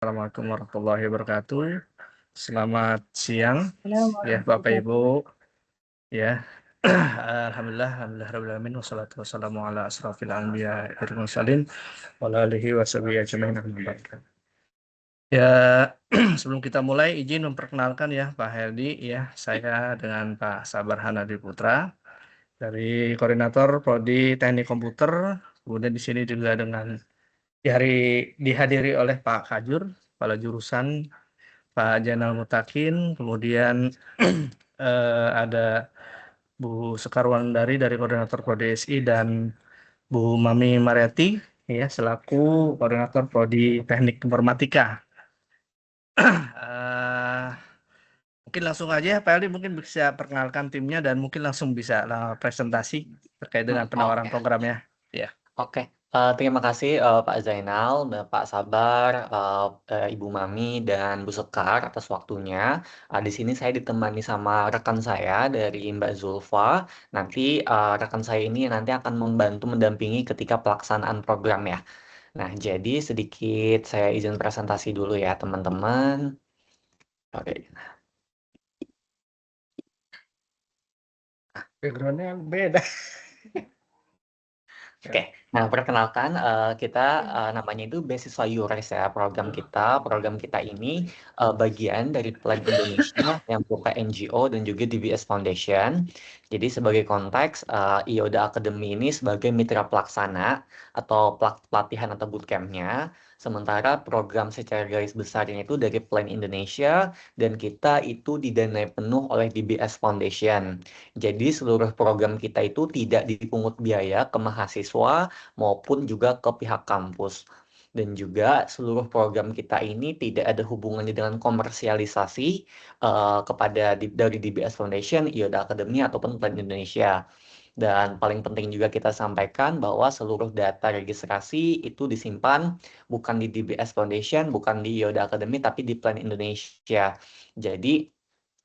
Assalamualaikum warahmatullahi wabarakatuh. Selamat siang, ya Bapak Assalamualaikum. Ibu, ya. Alhamdulillah rabbil alamin wassalatu wassalamu ala asrofil anbiya wal mursalin wa ala alihi washabihi ajmain amma ba'du. Ya, sebelum kita mulai izin memperkenalkan ya Pak Heldi, ya saya dengan Pak Sabar Hanadi Putra dari Koordinator Prodi Teknik Komputer. Kemudian di sini juga dengan dihadiri oleh Pak Kajur, kepala jurusan, Pak Jainal Mutakin, kemudian ada Bu Sekarwandari dari Koordinator Prodi SI dan Bu Mami Mariati ya selaku Koordinator Prodi Teknik Informatika. Eh, Mungkin langsung aja Pak Eldi mungkin bisa perkenalkan timnya dan mungkin langsung bisa presentasi terkait dengan penawaran Oke, programnya. Ya. oke. Terima kasih Pak Zainal, Pak Sabar, Ibu Mami, dan Bu Sekar atas waktunya. Di sini saya ditemani sama rekan saya dari Mbak Zulfa. Nanti rekan saya ini nanti akan membantu mendampingi ketika pelaksanaan program ya. Nah, jadi sedikit saya izin presentasi dulu ya teman-teman. Oke. Backgroundnya beda. Oke, nah perkenalkan kita namanya itu Beasiswa Yures ya program kita ini bagian dari Plan Indonesia yang berupa NGO dan juga DBS Foundation. Jadi sebagai konteks IODA Academy ini sebagai mitra pelaksana atau pelatihan atau bootcampnya, sementara program secara garis besarnya itu dari Plan Indonesia dan kita itu didanai penuh oleh DBS Foundation. Jadi seluruh program kita itu tidak dipungut biaya ke mahasiswa maupun juga ke pihak kampus. Dan juga seluruh program kita ini tidak ada hubungannya dengan komersialisasi dari DBS Foundation, IODA Academy ataupun Plan Indonesia. Dan paling penting juga kita sampaikan bahwa seluruh data registrasi itu disimpan bukan di DBS Foundation, bukan di IODA Academy, tapi di Plan Indonesia. Jadi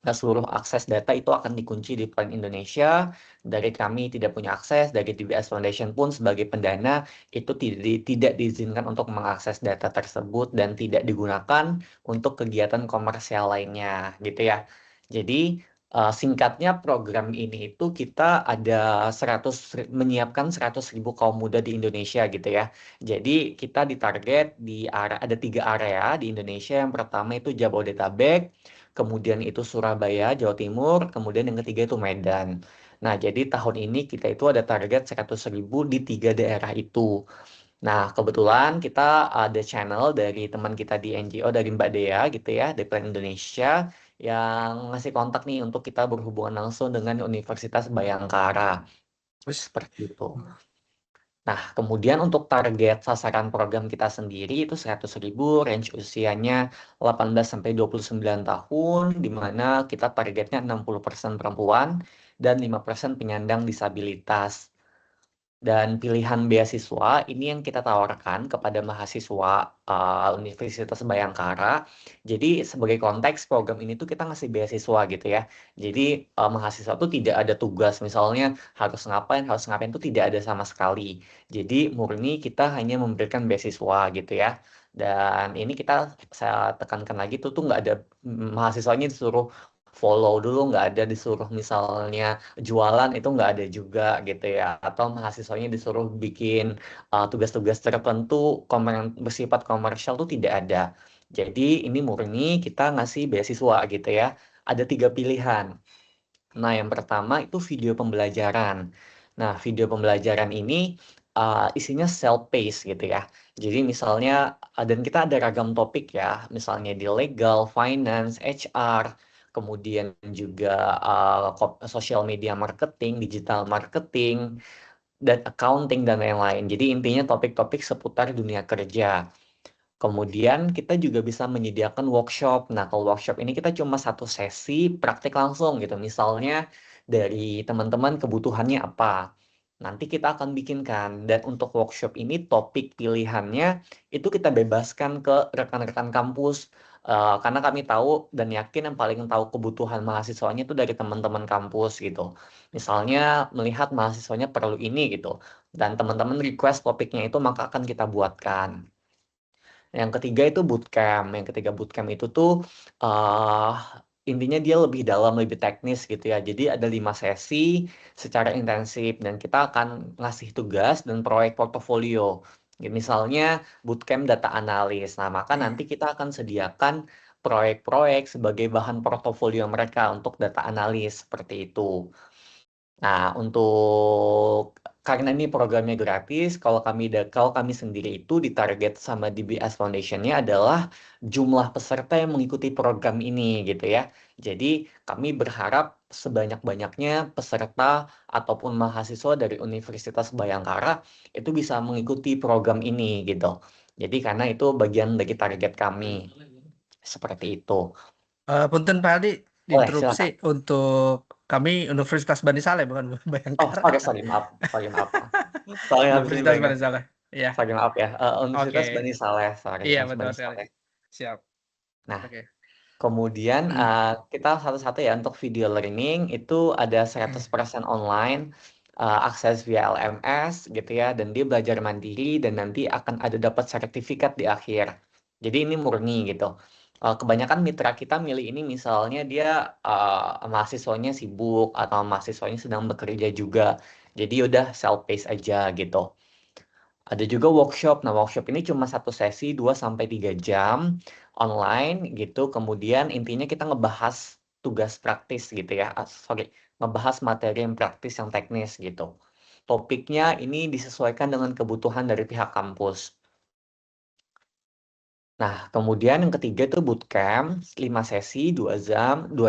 seluruh akses data itu akan dikunci di Plan Indonesia. Dari kami tidak punya akses, dari DBS Foundation pun sebagai pendana itu tidak diizinkan untuk mengakses data tersebut dan tidak digunakan untuk kegiatan komersial lainnya, gitu ya. Jadi singkatnya program ini itu kita ada menyiapkan 100.000 kaum muda di Indonesia gitu ya. Jadi kita ditarget ada 3 area di Indonesia. Yang pertama itu Jabodetabek, kemudian itu Surabaya, Jawa Timur, kemudian yang ketiga itu Medan. Nah, jadi tahun ini kita itu ada target 100.000 di 3 daerah itu. Nah, kebetulan kita ada channel dari teman kita di NGO, dari Mbak Dea gitu ya, dari Plan Indonesia, yang ngasih kontak nih untuk kita berhubungan langsung dengan Universitas Bayangkara. Terus seperti itu. Nah, kemudian untuk target sasaran program kita sendiri itu 100.000, range usianya 18 sampai 29 tahun, di mana kita targetnya 60% perempuan dan 5% penyandang disabilitas. Dan pilihan beasiswa ini yang kita tawarkan kepada mahasiswa Universitas Bayangkara. Jadi sebagai konteks program ini tuh kita ngasih beasiswa gitu ya. Jadi mahasiswa tuh tidak ada tugas misalnya harus ngapain tuh tidak ada sama sekali. Jadi murni kita hanya memberikan beasiswa gitu ya. Dan ini saya tekankan lagi tuh nggak ada mahasiswanya disuruh follow dulu, nggak ada disuruh misalnya jualan itu nggak ada juga gitu ya, atau mahasiswanya disuruh bikin tugas-tugas tertentu yang bersifat komersial tuh tidak ada. Jadi ini murni kita ngasih beasiswa gitu ya. Ada 3 pilihan. Nah, yang pertama itu video pembelajaran. Nah, video pembelajaran ini isinya self-paced gitu ya. Jadi misalnya, dan kita ada ragam topik ya, misalnya di legal, finance, HR, kemudian juga social media marketing, digital marketing, dan accounting, dan lain-lain. Jadi intinya topik-topik seputar dunia kerja. Kemudian kita juga bisa menyediakan workshop. Nah, kalau workshop ini kita cuma 1 sesi praktik langsung gitu. Misalnya dari teman-teman kebutuhannya apa. Nanti kita akan bikinkan. Dan untuk workshop ini topik pilihannya itu kita bebaskan ke rekan-rekan kampus. Karena kami tahu dan yakin yang paling tahu kebutuhan mahasiswanya itu dari teman-teman kampus gitu. Misalnya melihat mahasiswanya perlu ini gitu. Dan teman-teman request topiknya itu maka akan kita buatkan. Yang ketiga itu bootcamp. Yang ketiga bootcamp itu tuh uh, intinya dia lebih dalam, lebih teknis gitu ya. Jadi ada 5 sesi secara intensif dan kita akan ngasih tugas dan proyek portofolio. Ya, misalnya bootcamp data analis. Nah, maka nanti kita akan sediakan proyek-proyek sebagai bahan portofolio mereka untuk data analis seperti itu. Nah, karena ini programnya gratis, kalau kami sendiri itu ditarget sama DBS Foundation-nya adalah jumlah peserta yang mengikuti program ini gitu ya. Jadi kami berharap sebanyak-banyaknya peserta ataupun mahasiswa dari Universitas Bayangkara itu bisa mengikuti program ini gitu. Jadi karena itu bagian dari target kami seperti itu. Punten Pak Aldi, Boleh, diinterupsi silakan. untuk kami Universitas Bani Saleh bukan Oh, Bayangkara. sorry, maaf. Sorry, maaf. Soalnya habis ini Universitas banyak. Bani Saleh. Iya, Sorry, maaf ya. Universitas oke. Bani Saleh, sorry, Iya Universitas betul Bani sekali. Saleh. Siap. Nah, Oke. kemudian kita satu-satu ya untuk video learning itu ada 100% online, akses via LMS gitu ya, dan dia belajar mandiri dan nanti akan ada dapat sertifikat di akhir. Jadi ini murni gitu. Kebanyakan mitra kita milih ini misalnya dia mahasiswanya sibuk atau mahasiswanya sedang bekerja juga. Jadi udah self-paced aja gitu. Ada juga workshop. Nah, workshop ini cuma 1 sesi 2 sampai 3 jam online gitu. Kemudian intinya kita ngebahas tugas praktis gitu ya. Ngebahas materi yang praktis yang teknis gitu. Topiknya ini disesuaikan dengan kebutuhan dari pihak kampus. Nah, kemudian yang ketiga itu bootcamp, 5 sesi, 2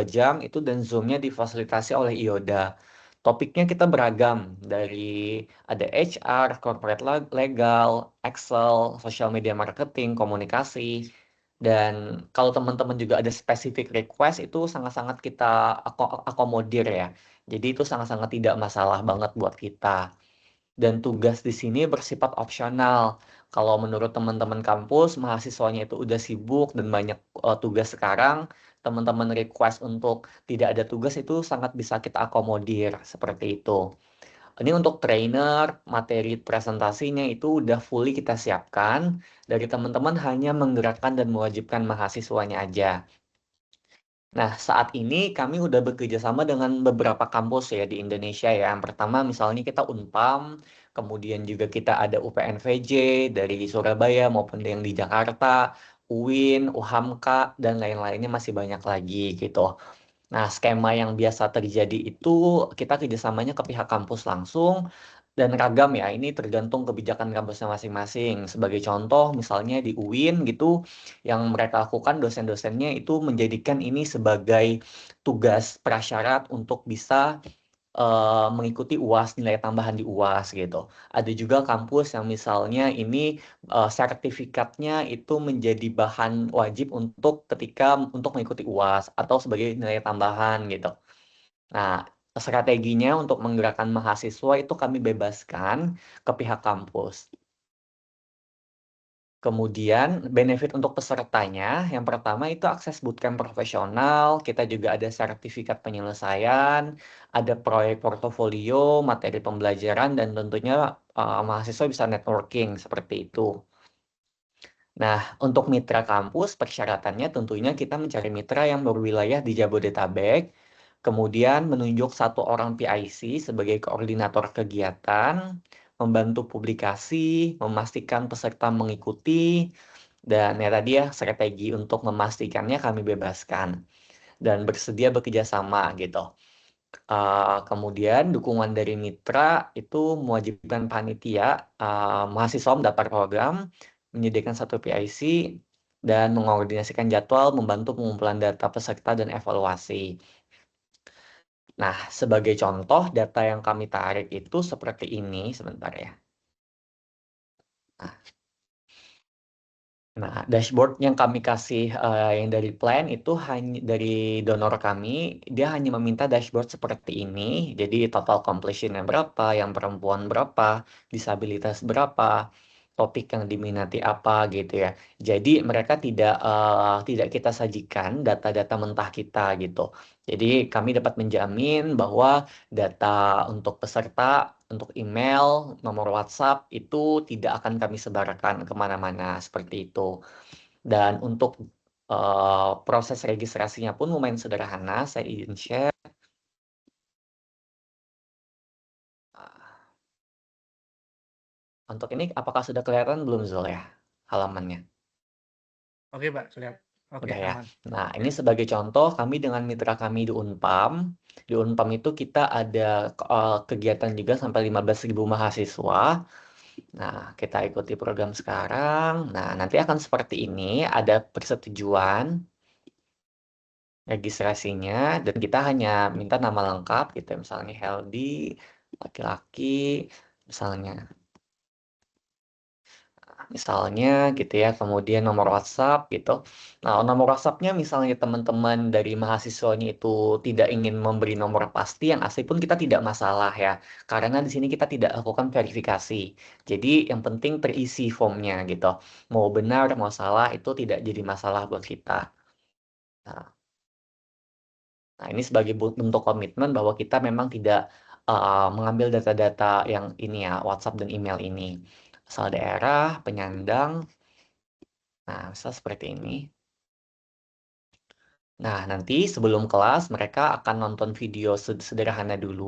jam itu dan Zoom-nya difasilitasi oleh IODA. Topiknya kita beragam, dari ada HR, corporate legal, Excel, social media marketing, komunikasi, dan kalau teman-teman juga ada specific request itu sangat-sangat kita akomodir ya. Jadi itu sangat-sangat tidak masalah banget buat kita. Dan tugas di sini bersifat opsional. Kalau menurut teman-teman kampus, mahasiswanya itu udah sibuk dan banyak tugas sekarang, teman-teman request untuk tidak ada tugas itu sangat bisa kita akomodir seperti itu. Ini untuk trainer, materi presentasinya itu udah fully kita siapkan. Dari teman-teman hanya menggerakkan dan mewajibkan mahasiswanya aja. Nah, saat ini kami udah bekerja sama dengan beberapa kampus ya di Indonesia ya. Yang pertama misalnya kita Unpam, kemudian juga kita ada UPNVJ dari Surabaya maupun yang di Jakarta, UIN, UHAMKA, dan lain-lainnya masih banyak lagi gitu. Nah, skema yang biasa terjadi itu kita kerjasamanya ke pihak kampus langsung dan ragam ya. Ini tergantung kebijakan kampusnya masing-masing. Sebagai contoh, misalnya di UIN gitu, yang mereka lakukan dosen-dosennya itu menjadikan ini sebagai tugas prasyarat untuk bisa mengikuti UAS, nilai tambahan di UAS gitu. Ada juga kampus yang misalnya ini sertifikatnya itu menjadi bahan wajib untuk mengikuti UAS atau sebagai nilai tambahan gitu. Nah, strateginya untuk menggerakkan mahasiswa itu kami bebaskan ke pihak kampus. Kemudian benefit untuk pesertanya, yang pertama itu akses bootcamp profesional, kita juga ada sertifikat penyelesaian, ada proyek portofolio, materi pembelajaran, dan tentunya mahasiswa bisa networking seperti itu. Nah, untuk mitra kampus, persyaratannya tentunya kita mencari mitra yang berwilayah di Jabodetabek, kemudian menunjuk 1 orang PIC sebagai koordinator kegiatan, membantu publikasi, memastikan peserta mengikuti, dan ya tadi ya strategi untuk memastikannya kami bebaskan dan bersedia bekerja sama gitu. Kemudian dukungan dari mitra itu mewajibkan panitia, mahasiswa mendaftar program, menyediakan 1 PIC, dan mengordinasikan jadwal, membantu pengumpulan data peserta dan evaluasi. Nah, sebagai contoh data yang kami tarik itu seperti ini, sebentar ya. Nah, dashboard yang kami kasih yang dari plan itu hanya dari donor kami, dia hanya meminta dashboard seperti ini. Jadi total completion-nya berapa, yang perempuan berapa, disabilitas berapa, topik yang diminati apa gitu ya. Jadi mereka tidak kita sajikan data-data mentah kita gitu. Jadi kami dapat menjamin bahwa data untuk peserta untuk email, nomor WhatsApp itu tidak akan kami sebarkan kemana-mana seperti itu. Dan untuk proses registrasinya pun lumayan sederhana. Saya izin share. Untuk ini apakah sudah kelihatan belum Zul ya halamannya? Oke, Pak, lihat. Oke, Udah ya. aman. Nah, Ya. ini sebagai contoh kami dengan mitra kami di Unpam. Di Unpam itu kita ada kegiatan juga sampai 15.000 mahasiswa. Nah, kita ikuti program sekarang. Nah, nanti akan seperti ini, ada persetujuan registrasinya dan kita hanya minta nama lengkap gitu, misalnya Heldi, laki-laki, misalnya. Misalnya gitu ya, kemudian nomor WhatsApp gitu. Nah, nomor WhatsAppnya misalnya teman-teman dari mahasiswanya itu tidak ingin memberi nomor pasti, yang asli pun kita tidak masalah ya. Karena di sini kita tidak lakukan verifikasi. Jadi yang penting terisi formnya gitu. Mau benar, mau salah itu tidak jadi masalah buat kita. Nah, ini sebagai bentuk komitmen bahwa kita memang tidak mengambil data-data yang ini ya, WhatsApp dan email ini. Asal daerah, penyandang. Nah, misal seperti ini. Nah, nanti sebelum kelas mereka akan nonton video sederhana dulu.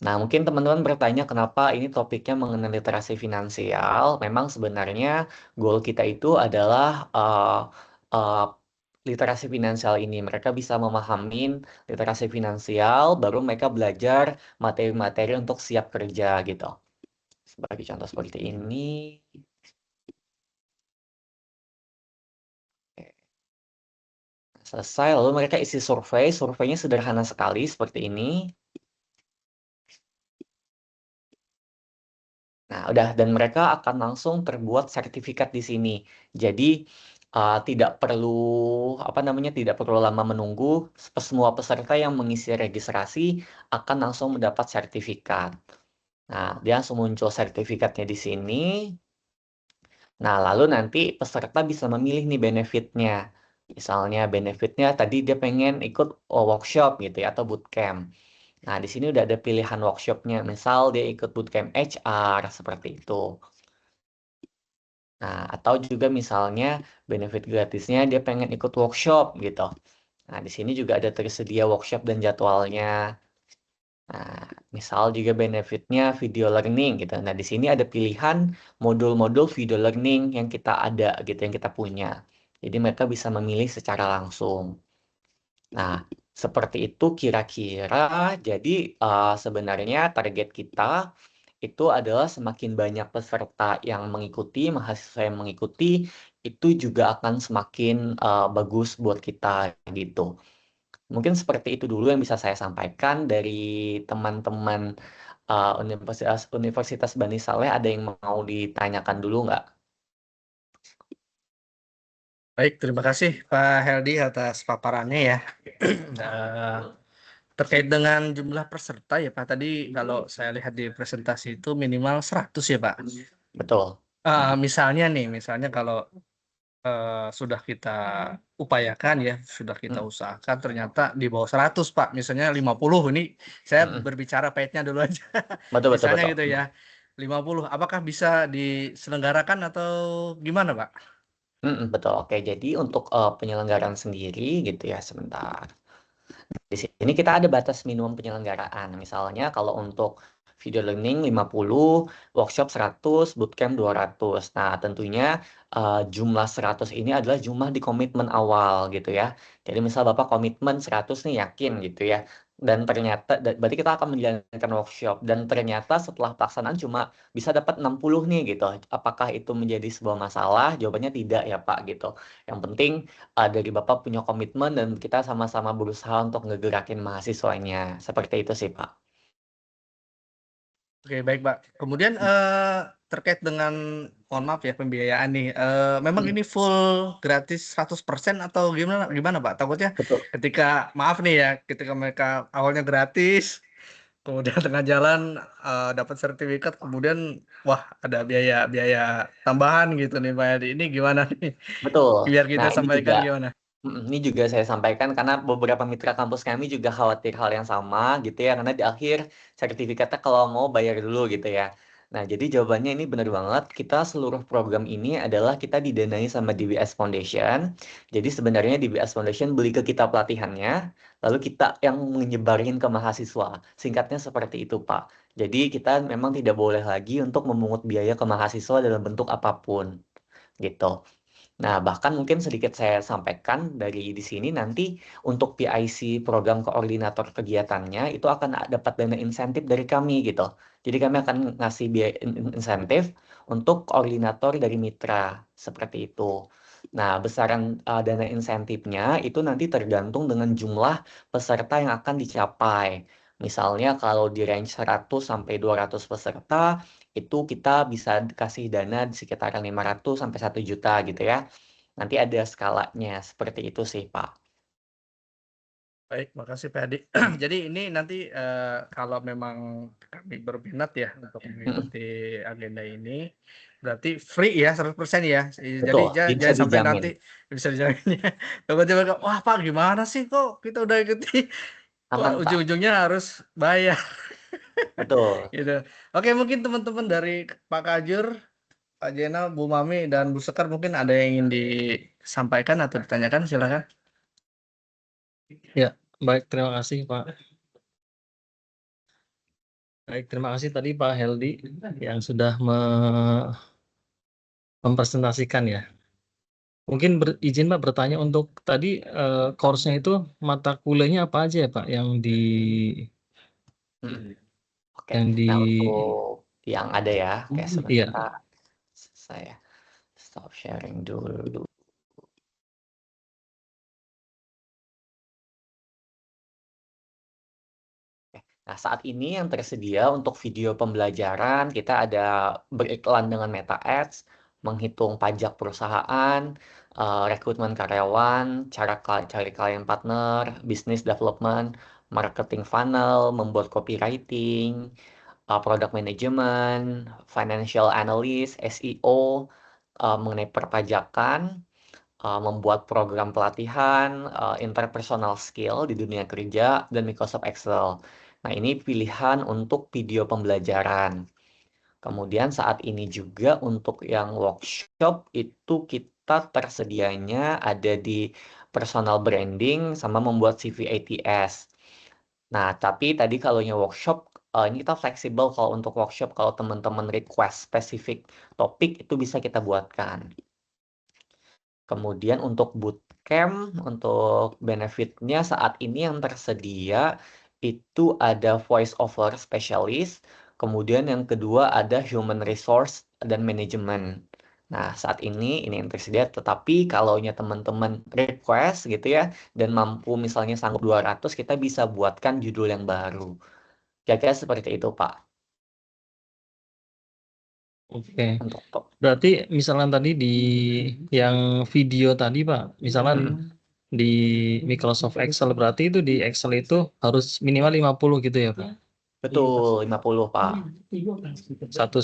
Nah, mungkin teman-teman bertanya kenapa ini topiknya mengenai literasi finansial. Memang sebenarnya goal kita itu adalah uh, literasi finansial ini. Mereka bisa memahami literasi finansial, baru mereka belajar materi-materi untuk siap kerja gitu. Sebagai contoh seperti ini. Selesai, lalu mereka isi survei. Surveinya sederhana sekali seperti ini. Nah, udah dan mereka akan langsung terbuat sertifikat di sini. Jadi tidak perlu apa namanya tidak perlu lama menunggu. Semua peserta yang mengisi registrasi akan langsung mendapat sertifikat. Nah, dia langsung muncul sertifikatnya di sini. Nah, lalu nanti peserta bisa memilih nih benefitnya. Misalnya benefitnya tadi dia pengen ikut workshop gitu ya atau bootcamp. Nah, di sini udah ada pilihan workshopnya. Misal dia ikut bootcamp HR seperti itu. Nah, atau juga misalnya benefit gratisnya dia pengen ikut workshop gitu. Nah, di sini juga ada tersedia workshop dan jadwalnya. Nah, misal juga benefitnya video learning gitu. Nah, di sini ada pilihan modul-modul video learning yang kita ada gitu, yang kita punya. Jadi mereka bisa memilih secara langsung. Nah, seperti itu kira-kira. Jadi sebenarnya target kita itu adalah semakin banyak peserta yang mengikuti, mahasiswa yang mengikuti, itu juga akan semakin bagus buat kita gitu. Mungkin seperti itu dulu yang bisa saya sampaikan dari teman-teman Universitas Universitas Bani Saleh. Ada yang mau ditanyakan dulu nggak? Baik, terima kasih Pak Heldi atas paparannya ya. Eh, terkait dengan jumlah peserta ya Pak, tadi kalau saya lihat di presentasi itu minimal 100 ya Pak. Betul. Misalnya nih, misalnya kalau sudah kita upayakan ya, sudah kita Hmm. usahakan ternyata di bawah 100 Pak, misalnya 50 ini saya Hmm. berbicara pahitnya dulu aja. Betul, betul, Misalnya betul. gitu ya. 50, apakah bisa diselenggarakan atau gimana Pak? Betul. Oke, jadi untuk penyelenggaraan sendiri gitu ya, sebentar. Di sini kita ada batas minimum penyelenggaraan. Misalnya kalau untuk video learning 50, workshop 100, bootcamp 200. Nah, tentunya jumlah 100 ini adalah jumlah di komitmen awal gitu ya. Jadi misal Bapak komitmen 100 nih yakin gitu ya. Dan ternyata, berarti kita akan menjalankan workshop. Dan ternyata setelah pelaksanaan cuma bisa dapat 60 nih gitu. Apakah itu menjadi sebuah masalah? Jawabannya tidak ya Pak gitu. Yang penting dari Bapak punya komitmen dan kita sama-sama berusaha untuk ngegerakin mahasiswanya. Seperti itu sih, Pak. Oke, baik, Pak. Kemudian terkait dengan, mohon maaf ya, pembiayaan nih. Memang Hmm, ini full gratis 100% atau gimana, gimana, Pak? Takutnya betul. ketika, maaf nih ya, ketika mereka awalnya gratis, kemudian tengah jalan dapat sertifikat, kemudian, wah, ada biaya-biaya tambahan gitu nih, Pak Edi. Ini gimana nih? Betul. Biar kita Nah, ini juga sampaikan gimana? Ini juga saya sampaikan karena beberapa mitra kampus kami juga khawatir hal yang sama gitu ya, karena di akhir sertifikatnya kalau mau bayar dulu gitu ya. Nah, jadi jawabannya ini benar banget. Kita seluruh program ini adalah kita didanai sama DBS Foundation. Jadi sebenarnya DBS Foundation beli ke kita pelatihannya, lalu kita yang menyebarin ke mahasiswa. Singkatnya seperti itu, Pak. Jadi kita memang tidak boleh lagi untuk memungut biaya ke mahasiswa dalam bentuk apapun gitu. Nah, bahkan mungkin sedikit saya sampaikan dari di sini nanti untuk PIC program koordinator kegiatannya itu akan dapat dana insentif dari kami gitu. Jadi kami akan ngasih biaya insentif untuk koordinator dari mitra seperti itu. Nah, besaran dana insentifnya itu nanti tergantung dengan jumlah peserta yang akan dicapai. Misalnya kalau di range 100 sampai 200 peserta, itu kita bisa kasih dana di sekitaran 500 sampai 1 juta gitu ya. Nanti ada skalanya, seperti itu sih, Pak. Baik, makasih Pak Adi. Jadi ini nanti kalau memang kami berminat ya untuk Mm-mm. mengikuti agenda ini, berarti free ya 100% ya. Jadi Betul, bisa jangan sampai dijamin. nanti bisa dijamin ya. Tiba-tiba wah Pak gimana sih kok kita udah ikuti, kok Aman, Pak. ujung-ujungnya harus bayar Betul. gitu. Oke, mungkin teman-teman dari Pak Kajur, Pak Jena, Bu Mami, dan Bu Sekar mungkin ada yang ingin disampaikan atau ditanyakan, silakan. Ya, baik, terima kasih Pak. Baik, terima kasih tadi Pak Heldi yang sudah mempresentasikan ya. Mungkin izin Pak bertanya untuk tadi course-nya itu mata kuliahnya apa aja ya Pak Mm-mm. Oke, yang di nah untuk yang ada ya, oke iya. sebentar. Saya stop sharing dulu. Nah, saat ini yang tersedia untuk video pembelajaran, kita ada beriklan dengan Meta Ads, menghitung pajak perusahaan, rekrutmen karyawan, cara cari klien partner, business development, marketing funnel, membuat copywriting, product management, financial analyst, SEO, mengenai perpajakan, membuat program pelatihan, interpersonal skill di dunia kerja, dan Microsoft Excel. Nah, ini pilihan untuk video pembelajaran. Kemudian saat ini juga untuk yang workshop itu kita tersedianya ada di personal branding sama membuat CV ATS. Nah, tapi tadi kalau yang workshop, ini kita fleksibel kalau untuk workshop, kalau teman-teman request spesifik topik itu bisa kita buatkan. Kemudian untuk bootcamp, untuk benefitnya saat ini yang tersedia itu ada voice over specialist, kemudian yang kedua ada human resource dan manajemen. Nah, saat ini yang tersedia, tetapi kalau teman-teman request gitu ya, dan mampu misalnya sanggup 200, kita bisa buatkan judul yang baru. Kira-kira seperti itu, Pak. Oke. Untuk Berarti misalnya tadi di yang video tadi Pak, misalnya di Microsoft Excel berarti itu di Excel itu harus minimal 50 gitu ya Pak. betul 50, Pak. Satu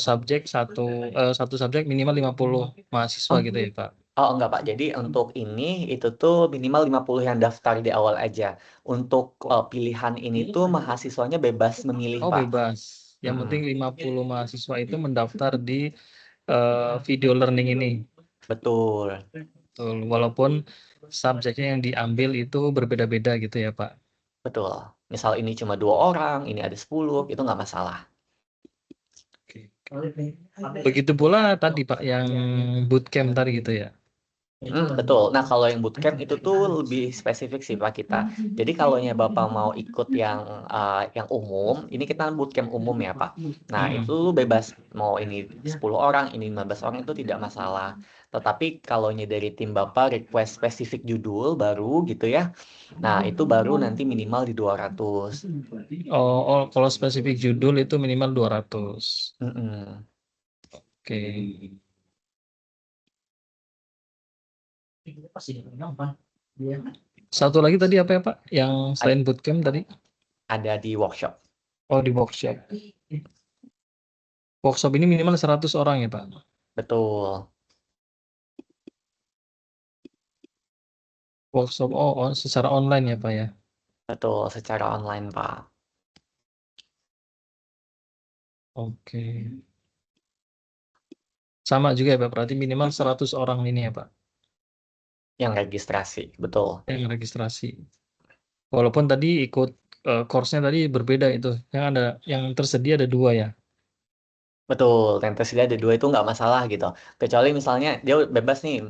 subjek minimal 50 mahasiswa gitu ya Pak. Oh enggak Pak, jadi untuk ini itu tuh minimal 50 yang daftar di awal aja. Untuk pilihan ini tuh mahasiswanya bebas memilih Oh Pak. bebas. Yang Mm-mm. penting 50 mahasiswa itu mendaftar di video learning ini. Betul, Betul. Walaupun subjeknya yang diambil itu berbeda-beda gitu ya Pak. betul. Misal ini cuma 2 orang, ini ada 10, itu nggak masalah. Oke. Begitu pula tadi Pak yang bootcamp tadi gitu ya. Betul. Nah, kalau yang bootcamp itu tuh lebih spesifik sih Pak kita. Jadi kalau Bapak mau ikut yang umum, ini kita bootcamp umum ya Pak. Nah, itu bebas mau ini 10 orang, ini 15 orang itu tidak masalah. Tetapi kalau dari tim Bapak request spesifik judul baru gitu ya. Nah, itu baru nanti minimal di 200. Oh, kalau spesifik judul itu minimal 200. Mm-mm. Oke. Satu lagi tadi apa ya Pak? Yang selain bootcamp tadi? Ada di workshop. Oh, di workshop. Workshop ini minimal 100 orang ya Pak? Betul. Workshop secara online ya Pak ya. Betul, secara online, Pak. Oke. Sama juga ya Pak, berarti minimal 100 orang ini ya Pak Yang registrasi, betul. yang registrasi. Walaupun tadi ikut course-nya tadi berbeda itu. Yang tersedia ada 2 ya. Betul, yang tersedia ada 2 itu nggak masalah gitu. Kecuali misalnya dia bebas nih,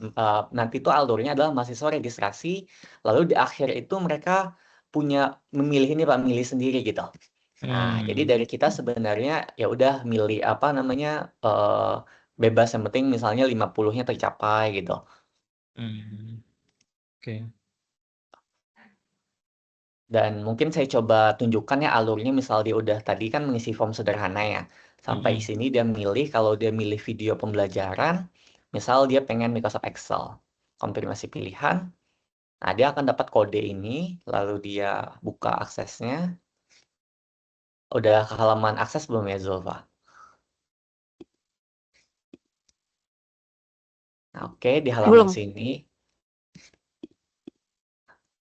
nanti tuh alurnya adalah mahasiswa registrasi, lalu di akhir itu mereka punya memilih ini Pak, milih sendiri gitu. Nah, jadi dari kita sebenarnya ya udah milih apa namanya, bebas, yang penting misalnya 50-nya tercapai gitu. Oke. Dan mungkin saya coba tunjukkan ya alurnya, misal dia udah tadi kan mengisi form sederhana ya. Sampai sini dia milih, kalau dia milih video pembelajaran, misal dia pengen Microsoft Excel. Konfirmasi pilihan, nah dia akan dapat kode ini, lalu dia buka aksesnya. Udah ke halaman akses belum ya, Zulfa? Nah, oke, di halaman Belum. sini.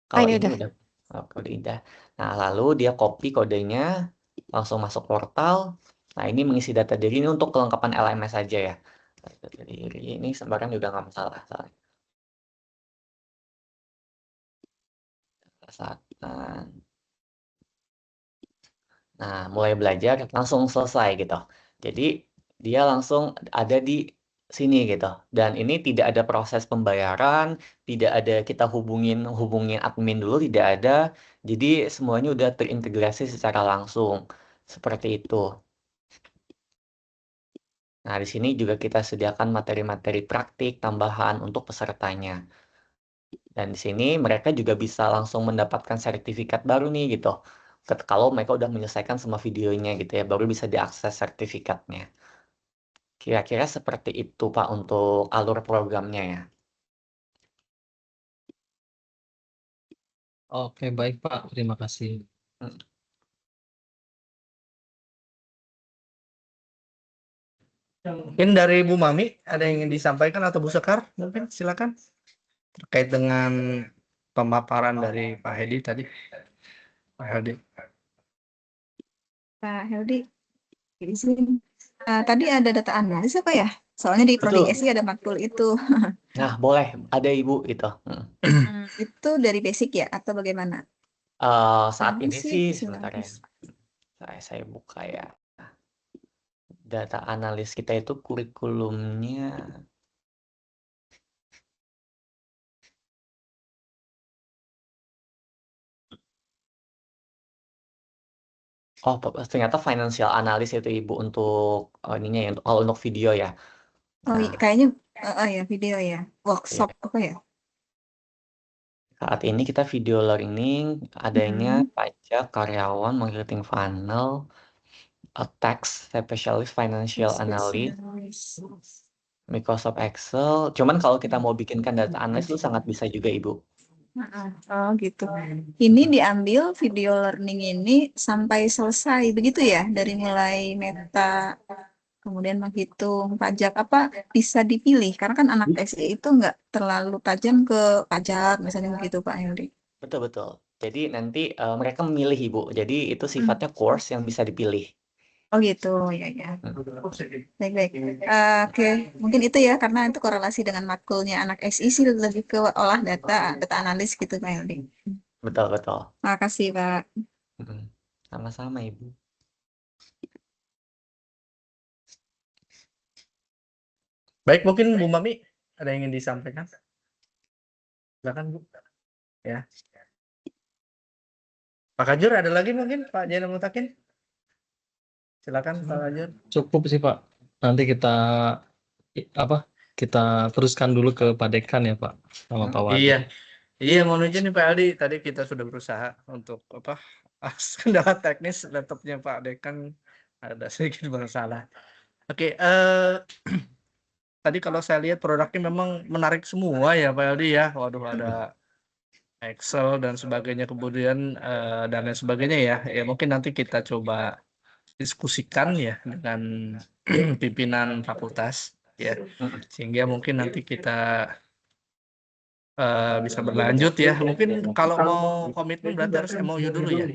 Kalau ini ini udah. udah kode indah. Nah, lalu dia copy kodenya, langsung masuk portal. Nah, ini mengisi data diri ini untuk kelengkapan LMS saja ya. Data diri ini sembarang juga nggak masalah. Nah, mulai belajar langsung selesai gitu. Jadi dia langsung ada di sini gitu. Dan ini tidak ada proses pembayaran, tidak ada kita hubungin admin dulu, tidak ada. Jadi semuanya udah terintegrasi secara langsung. Seperti itu. Nah, di sini juga kita sediakan materi-materi praktik tambahan untuk pesertanya. Dan di sini mereka juga bisa langsung mendapatkan sertifikat baru nih gitu. Kalau mereka udah menyelesaikan semua videonya gitu ya, baru bisa diakses sertifikatnya. Kira-kira seperti itu Pak untuk alur programnya ya. Oke, baik Pak. Terima kasih. Mungkin dari Bu Mami ada yang ingin disampaikan atau Bu Sekar mungkin silakan terkait dengan pemaparan dari Pak Hedi tadi. Pak Hedi. Pak Heldi, izin. Tadi ada data analis apa ya? Soalnya di Prodi Betul. SI ada matkul itu. Nah, boleh. Ada Ibu gitu. Itu dari basic ya atau bagaimana? Saat Ini ini sih sih sebentar ya. silabus. Saya buka ya. Data analis kita itu kurikulumnya. Oh, ternyata financial analyst itu Ibu untuk ininya ya, kalau untuk video ya. Oh, Nah, kayaknya ya video ya. Workshop ya. apa ya? Saat ini kita video learning adanya pajak, karyawan, marketing funnel, tax specialist, financial analyst, Microsoft Excel. Cuman kalau kita mau bikinkan data analyst itu sangat bisa juga Ibu. Oh gitu. Ini diambil video learning ini sampai selesai begitu ya? Dari mulai meta, kemudian menghitung pajak apa bisa dipilih? Karena kan anak SE itu nggak terlalu tajam ke pajak, misalnya begitu Pak Heldi. Betul-betul. Jadi nanti mereka memilih Ibu. Jadi itu sifatnya course yang bisa dipilih. Oh gitu, ya ya. Baik-baik. Oke, mungkin itu ya karena itu korelasi dengan matkulnya anak SI sih lebih ke olah data analis gitu Pak Heldi. Betul-betul. Makasih Pak. Sama-sama Ibu. Baik, mungkin Bu Mami ada yang ingin disampaikan? Silakan Bu. Ya. Pak Kajur ada lagi mungkin Pak Jainal Mutakin? Silakan Pak Kajur. Cukup sih Pak. Nanti kita teruskan dulu ke Pak Dekan ya Pak sama Pak Wadi. Iya. Iya, mohon izin nih Pak Aldi. Tadi kita sudah berusaha untuk kendala teknis laptopnya Pak Dekan ada sedikit masalah. Oke, tadi kalau saya lihat produknya memang menarik semua ya Pak Aldi ya. Waduh, ada Excel dan sebagainya, kemudian dan lain sebagainya ya. Ya mungkin nanti kita coba diskusikan ya dengan pimpinan fakultas ya. Sehingga mungkin nanti kita bisa berlanjut ya. Mungkin kalau mau komitmen berarti harus MOU dulu ya.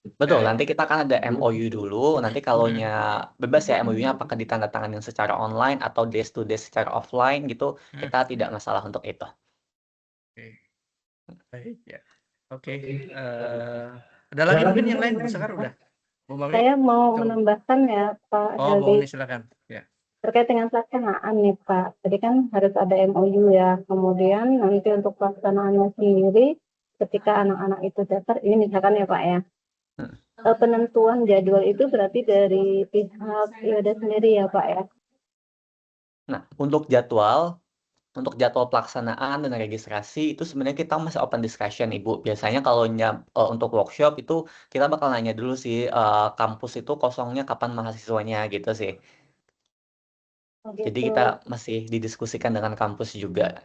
Betul, nanti kita akan ada MOU dulu. Nanti kalaunya bebas ya MOU-nya apakah ditandatanganin secara online atau days to days secara offline gitu, kita tidak masalah untuk itu. Oke. Baik ya. Oke. Ada lagi mungkin yang lain, Bu Sekar udah. Bu Mami, Saya mau coba. menambahkan ya Pak Oh, Bu Heldi, Mami silakan. Ya. terkait dengan pelaksanaan nih Pak. Jadi kan harus ada MOU ya. Kemudian nanti untuk pelaksanaannya sendiri, ketika anak-anak itu daftar, ini misalkan ya Pak ya, penentuan jadwal itu berarti dari pihak IODA sendiri ya Pak ya. Nah, untuk jadwal pelaksanaan dan registrasi itu sebenarnya kita masih open discussion Ibu. Biasanya kalau untuk workshop itu kita bakal nanya dulu sih kampus itu kosongnya kapan mahasiswanya gitu sih. Oh, Jadi gitu. kita masih didiskusikan dengan kampus juga.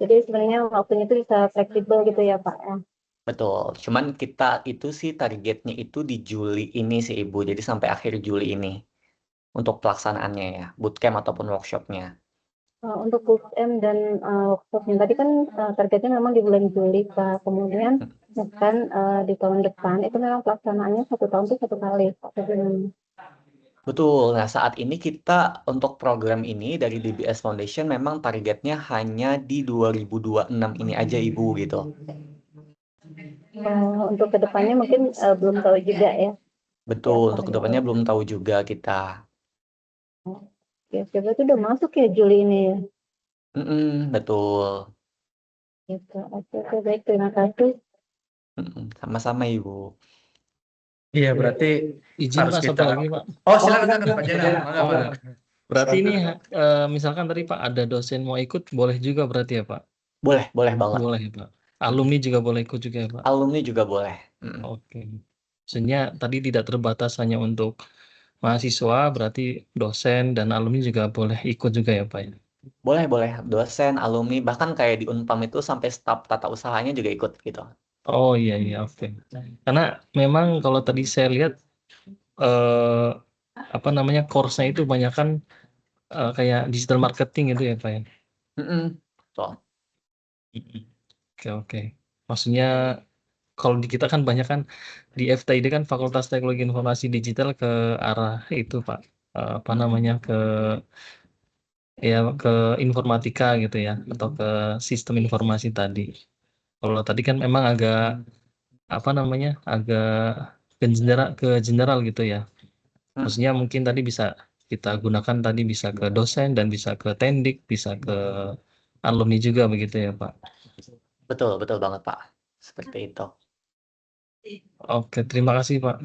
Jadi sebenarnya waktunya itu bisa fleksibel gitu ya Pak ya. Betul. Cuman kita itu sih targetnya itu di Juli ini sih Ibu. Jadi sampai akhir Juli ini untuk pelaksanaannya ya, bootcamp ataupun workshopnya. Untuk bootcamp dan workshopnya tadi kan targetnya memang di bulan Juli Pak. Kemudian bahkan di tahun depan itu memang pelaksanaannya 1 tahun itu 1 kali Pak. Betul. Nah, saat ini kita untuk program ini dari DBS Foundation memang targetnya hanya di 2026 ini aja Ibu gitu. Untuk kedepannya mungkin belum tahu juga ya. Betul, Ya, untuk Pak, kedepannya gitu. belum tahu juga kita. Ya, siapa itu udah masuk ya Juli ini ya. Betul. Gitu. Oke, baik, terima kasih. Sama-sama Ibu. Iya, berarti Izin harus Pak, satu kita. lagi Pak. Oh, silakan Pak Jenal. Mangga, mangga. Berarti ini misalkan tadi Pak ada dosen mau ikut, boleh juga berarti ya Pak? Boleh banget. Boleh ya Pak. Alumni juga boleh ikut juga ya Pak? Alumni juga boleh. Oke. Maksudnya tadi tidak terbatas hanya untuk mahasiswa, berarti dosen dan alumni juga boleh ikut juga ya Pak ya? Boleh. Dosen, alumni, bahkan kayak di Unpam itu sampai staf tata usahanya juga ikut gitu. Oh iya, oke. Karena memang kalau tadi saya lihat course-nya itu banyak kan kayak digital marketing gitu ya Pak ya? Betul. Oke. Maksudnya kalau di kita kan banyak kan di FTID kan Fakultas Teknologi Informasi Digital ke arah itu Pak, ke informatika gitu ya, atau ke sistem informasi tadi. Kalau tadi kan memang agak agak ke general gitu ya. Maksudnya mungkin tadi bisa kita gunakan tadi bisa ke dosen dan bisa ke tendik, bisa ke alumni juga begitu ya Pak. Betul banget Pak. Seperti itu. Oke, terima kasih Pak.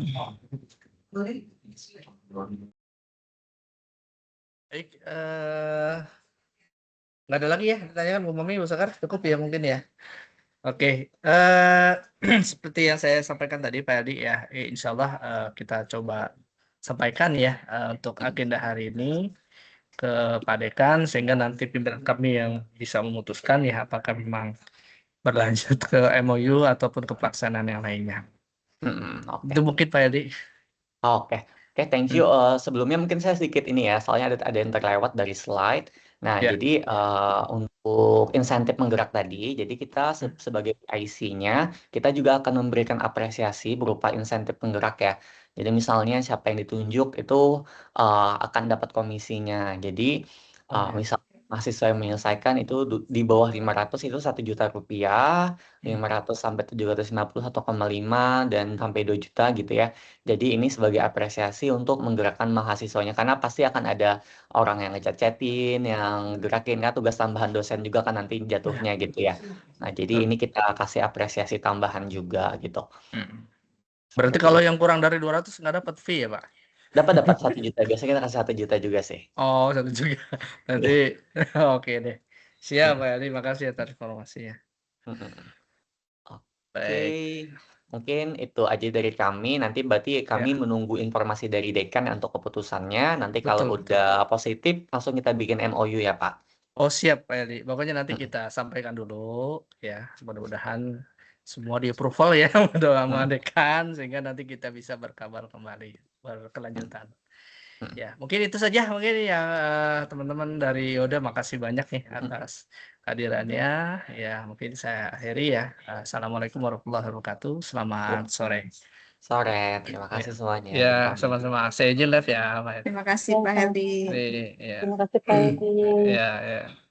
Baik, nggak ada lagi ya ditanyakan Bu Mami, Bu Sekar, cukup ya mungkin ya. Oke, seperti yang saya sampaikan tadi Pak Aldi ya, insya Allah kita coba sampaikan ya untuk agenda hari ini ke Pak Dekan sehingga nanti pimpinan kami yang bisa memutuskan ya apakah memang berlanjut ke MOU ataupun ke pelaksanaan yang lainnya. Oke. Itu mungkin Pak Aldi. Oke, thank you. Sebelumnya mungkin saya sedikit ini ya, soalnya ada yang terlewat dari slide. Nah, Ya. jadi untuk insentif menggerak tadi, jadi kita sebagai IC-nya, kita juga akan memberikan apresiasi berupa insentif penggerak ya. Jadi misalnya siapa yang ditunjuk itu akan dapat komisinya. Jadi misal mahasiswa yang menyelesaikan itu di bawah 500 itu 1 juta rupiah, 500 sampai 750 1,5 dan sampai 2 juta gitu ya. Jadi ini sebagai apresiasi untuk menggerakkan mahasiswanya karena pasti akan ada orang yang ngechat-chatin, yang gerakin kan tugas tambahan dosen juga kan nanti jatuhnya gitu ya. Nah, jadi ini kita kasih apresiasi tambahan juga gitu. Berarti kalau yang kurang dari 200 nggak dapat fee ya Pak? Dapat 1 juta. Biasanya kita kasih 1 juta juga sih. Oh, 1 juga. Nanti oke deh. Siap Pak Aldi, makasih atas informasinya. Oke, Baik. mungkin itu aja dari kami. Nanti berarti kami Ya. menunggu informasi dari dekan untuk keputusannya. Nanti kalau Betul. udah positif, langsung kita bikin MOU ya Pak. Oh siap Pak Aldi. Pokoknya nanti kita sampaikan dulu ya. Mudah-mudahan semua di approval ya sama dekan sehingga nanti kita bisa berkabar kembali berkelanjutan. Ya, mungkin itu saja mungkin yang teman-teman dari Yoda, makasih banyak nih atas kehadirannya. Ya, mungkin saya akhiri ya. Assalamualaikum warahmatullahi wabarakatuh. Selamat sore. Sore, terima Ya, kasih semuanya. ya Terima kasih. sama-sama. Saya izin live ya, Pak. Terima kasih Ya, Pak sama. Heldi. Ya, Terima kasih Pak Edi. ya, ya.